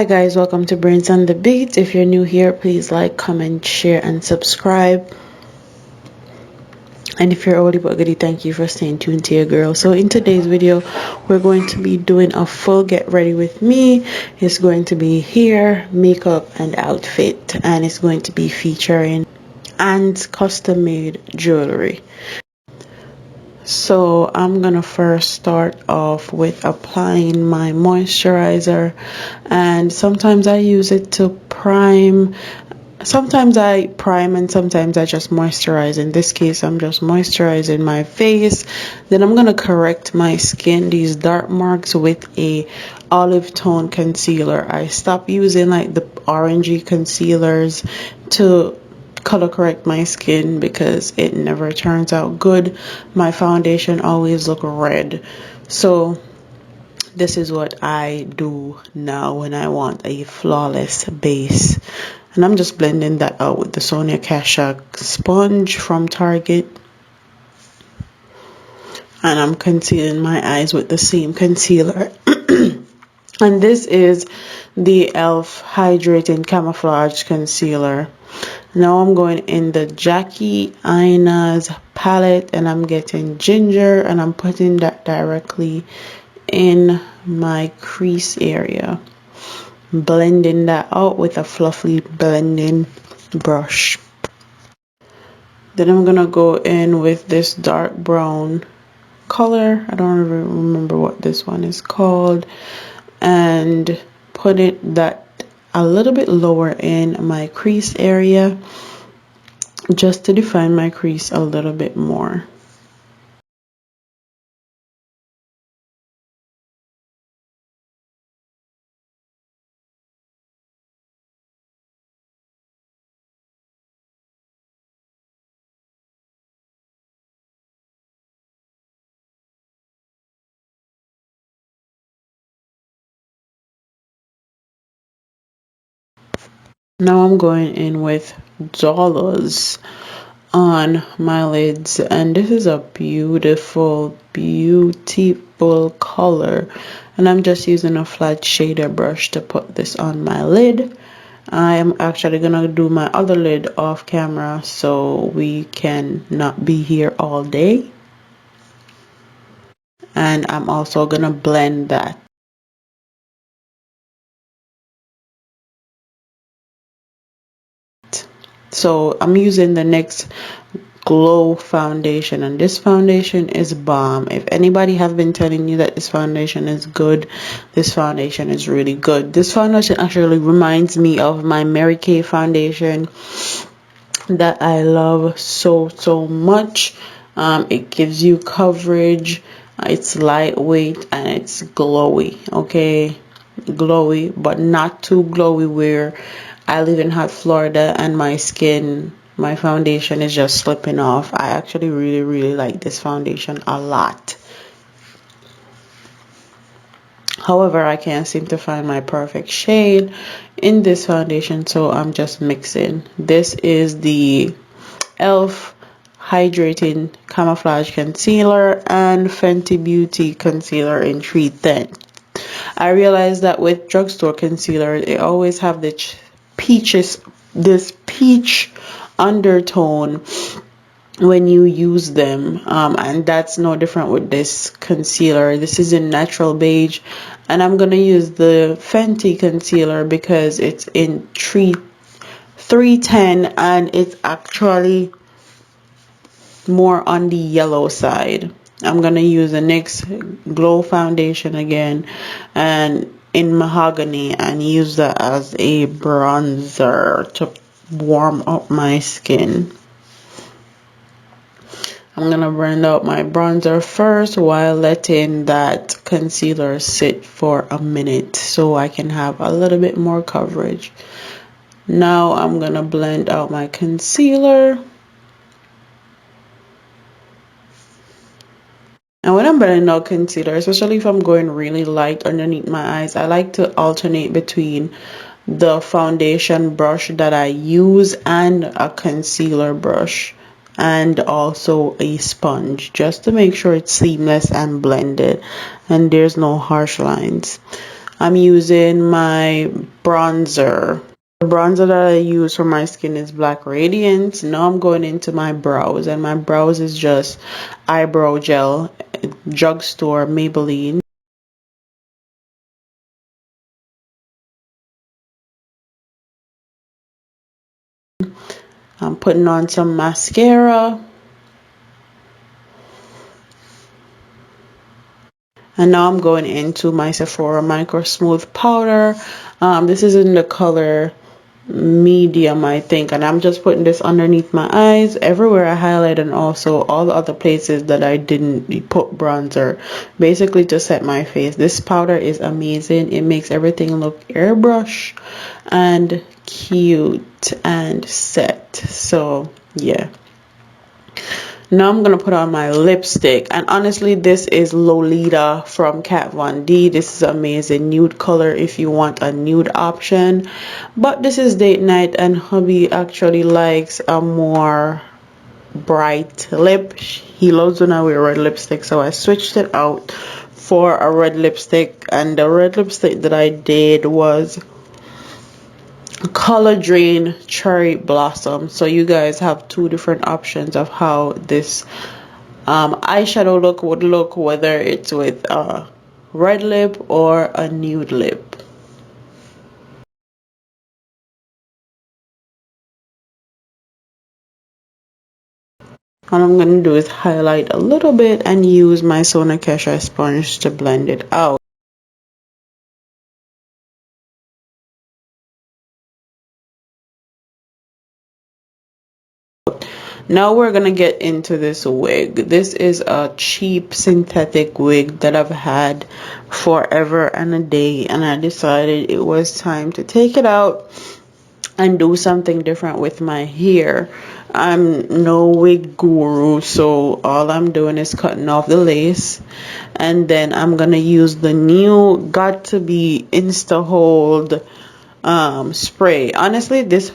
Hi guys, welcome to Brains on the Beat. If you're new here, please like, comment, share, and subscribe. And if you're oldie but goodie, thank you for staying tuned to your girl. So in today's video, we're going to be doing a full get ready with me. It's going to be hair, makeup, and outfit, and it's going to be featuring and custom made jewelry. So I'm gonna first start off with applying my moisturizer, and sometimes I use it to prime. Sometimes I prime and sometimes I just moisturize. In this case, I'm just moisturizing my face. Then I'm gonna correct my skin, these dark marks, with a olive tone concealer. I stopped using like the orangey concealers to color correct my skin because it never turns out good. My foundation always look red. So this is what I do now when I want a flawless base. And I'm just blending that out with the Sonia Kashuk sponge from Target. And I'm concealing my eyes with the same concealer. And this is the e.l.f. Hydrating Camouflage Concealer. Now I'm going in the Jackie Aina's palette and I'm getting ginger and I'm putting that directly in my crease area. Blending that out with a fluffy blending brush. Then I'm gonna go in with this dark brown color. I don't even remember what this one is called. And put it that a little bit lower in my crease area just to define my crease a little bit more. Now I'm going in with dollars on my lids, and this is a beautiful color, and I'm just using a flat shader brush to put this on my lid. I am actually gonna do my other lid off camera so we can not be here all day, and I'm also gonna blend that. So I'm using the NYX Glow foundation, and this foundation is bomb. If anybody have been telling you that this foundation is good, this foundation is really good. This foundation actually reminds me of my Mary Kay foundation that I love so much. It gives you coverage, it's lightweight, and it's glowy. Okay, glowy, but not too glowy where I live in hot Florida and my foundation is just slipping off. I actually really like this foundation a lot. However, I can't seem to find my perfect shade in this foundation, so I'm just mixing. This is the e.l.f. Hydrating Camouflage Concealer and Fenty Beauty Concealer in 310. I realized that with drugstore concealer, they always have this peach undertone when you use them, and that's no different with this concealer. This is in natural beige, and I'm gonna use the Fenty concealer because it's in 310 and it's actually more on the yellow side. I'm gonna use the NYX Glow foundation again and in mahogany and use that as a bronzer to warm up my skin. I'm gonna blend out my bronzer first while letting that concealer sit for a minute so I can have a little bit more coverage. Now I'm gonna blend out my concealer. And when I'm blending out concealer, especially if I'm going really light underneath my eyes, I like to alternate between the foundation brush that I use and a concealer brush and also a sponge, just to make sure it's seamless and blended and there's no harsh lines. I'm using my bronzer. The bronzer that I use for my skin is Black Radiance. Now I'm going into my brows, and my brows is just eyebrow gel, drugstore, Maybelline. I'm putting on some mascara. And now I'm going into my Sephora Micro Smooth Powder. This is in the color medium, I think, and I'm just putting this underneath my eyes, everywhere I highlight, and also all the other places that I didn't put bronzer, basically to set my face. This powder is amazing. It makes everything look airbrush and cute and set. So yeah, now I'm gonna put on my lipstick, and honestly this is Lolita from Kat Von D. This is amazing nude color if you want a nude option, but this is date night and hubby actually likes a more bright lip. He loves when I wear red lipstick, so I switched it out for a red lipstick, and the red lipstick that I did was Color Drain Cherry Blossom. So you guys have two different options of how this eyeshadow look would look, whether it's with a red lip or a nude lip. All I'm going to do is highlight a little bit and use my Sona Kesha sponge to blend it out. Now we're gonna get into this wig. This is a cheap synthetic wig that I've had forever and a day, and I decided it was time to take it out and do something different with my hair. I'm no wig guru, so all I'm doing is cutting off the lace, and then I'm gonna use the new Got To Be Insta Hold spray. Honestly, this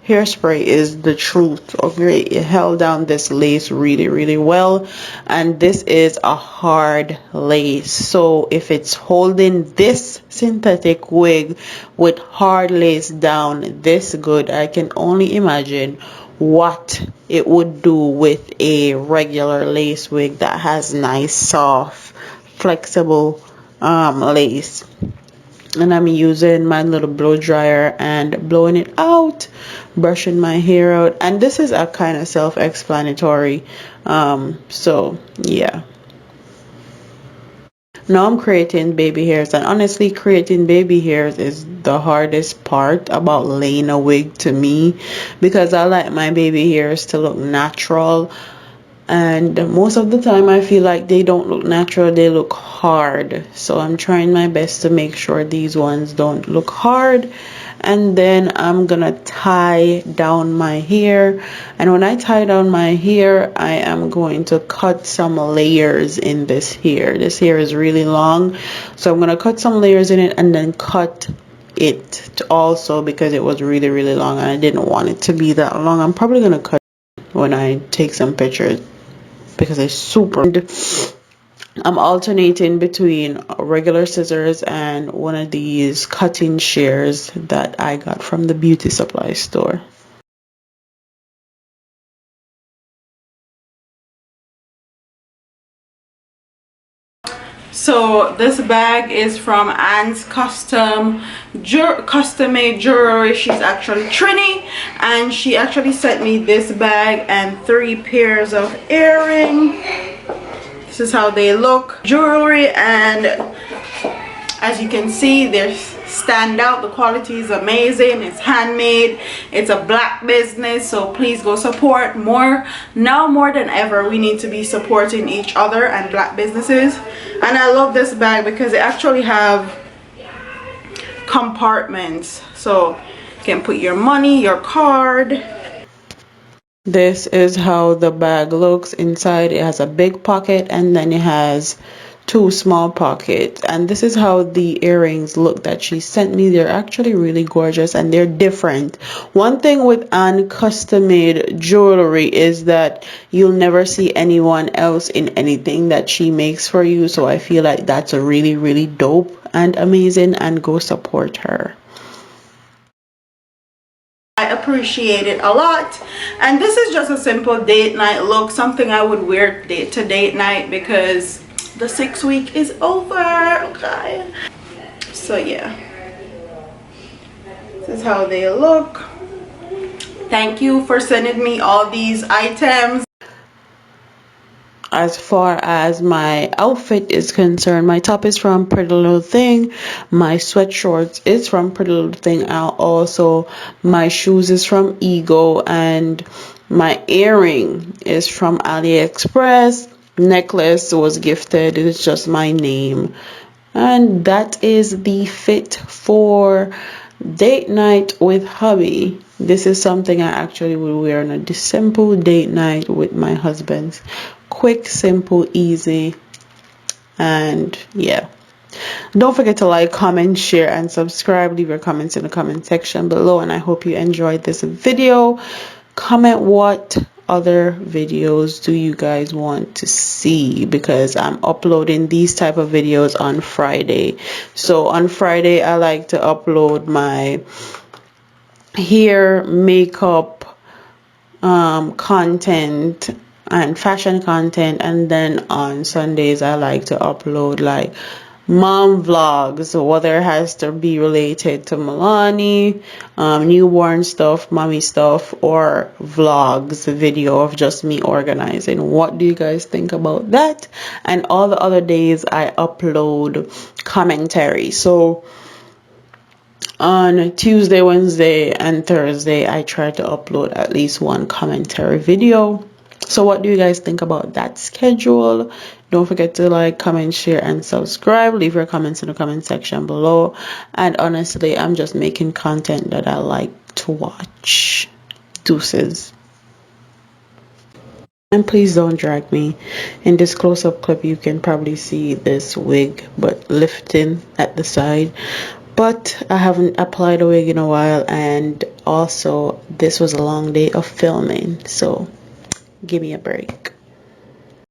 hairspray is the truth. Okay, it held down this lace really well, and this is a hard lace, so if it's holding this synthetic wig with hard lace down this good, I can only imagine what it would do with a regular lace wig that has nice soft flexible lace. And I'm using my little blow dryer and blowing it out, brushing my hair out, and this is a kind of self-explanatory. So yeah, now I'm creating baby hairs, and honestly creating baby hairs is the hardest part about laying a wig to me, because I like my baby hairs to look natural, and most of the time I feel like they don't look natural, they look hard. So I'm trying my best to make sure these ones don't look hard. And then I'm gonna tie down my hair, and when I tie down my hair, I am going to cut some layers in this hair. This hair is really long, so I'm gonna cut some layers in it and then cut it also, because it was really long and I didn't want it to be that long. I'm probably gonna cut it when I take some pictures, because it's super. I'm alternating between regular scissors and one of these cutting shears that I got from the beauty supply store. So this bag is from Anne's custom made jewelry. She's actually Trini, and she actually sent me this bag and 3 pairs of earrings. This is how they look. Jewelry, and as you can see, they stand out. The quality is amazing. It's handmade. It's a black business, so please go support more. Now more than ever, we need to be supporting each other and black businesses. And I love this bag because it actually have compartments, so you can put your money, your card. This is how the bag looks inside. It has a big pocket, and then it has 2 small pockets, and this is how the earrings look that she sent me. They're actually really gorgeous, and they're different. One thing with Anne custom made jewelry is that you'll never see anyone else in anything that she makes for you, so I feel like that's a really dope, and amazing, and go support her. I appreciate it a lot. And this is just a simple date night look, something I would wear to date night because the 6 week is over. Okay, so yeah, this is how they look. Thank you for sending me all these items. As far as my outfit is concerned, my top is from Pretty Little Thing, my sweatshorts is from Pretty Little Thing, also my shoes is from Ego, and my earring is from AliExpress. Necklace was gifted, it's just my name. And that is the fit for date night with hubby. This is something I actually would wear on a simple date night with my husband. Quick, simple, easy, and yeah. Don't forget to like, comment, share, and subscribe. Leave your comments in the comment section below, and I hope you enjoyed this video. Comment what other videos do you guys want to see, because I'm uploading these type of videos on Friday. So on Friday I like to upload my hair, makeup content and fashion content, and then on Sundays I like to upload like mom vlogs, whether it has to be related to Milani, newborn stuff, mommy stuff, or vlogs, video of just me organizing. What do you guys think about that? And all the other days I upload commentary. So on Tuesday, Wednesday, and Thursday I try to upload at least one commentary video. So what do you guys think about that schedule? Don't forget to like, comment, share, and subscribe. Leave your comments in the comment section below. And honestly, I'm just making content that I like to watch. Deuces. And please don't drag me. In this close-up clip you can probably see this wig but lifting at the side, but I haven't applied a wig in a while, and also this was a long day of filming, so give me a break.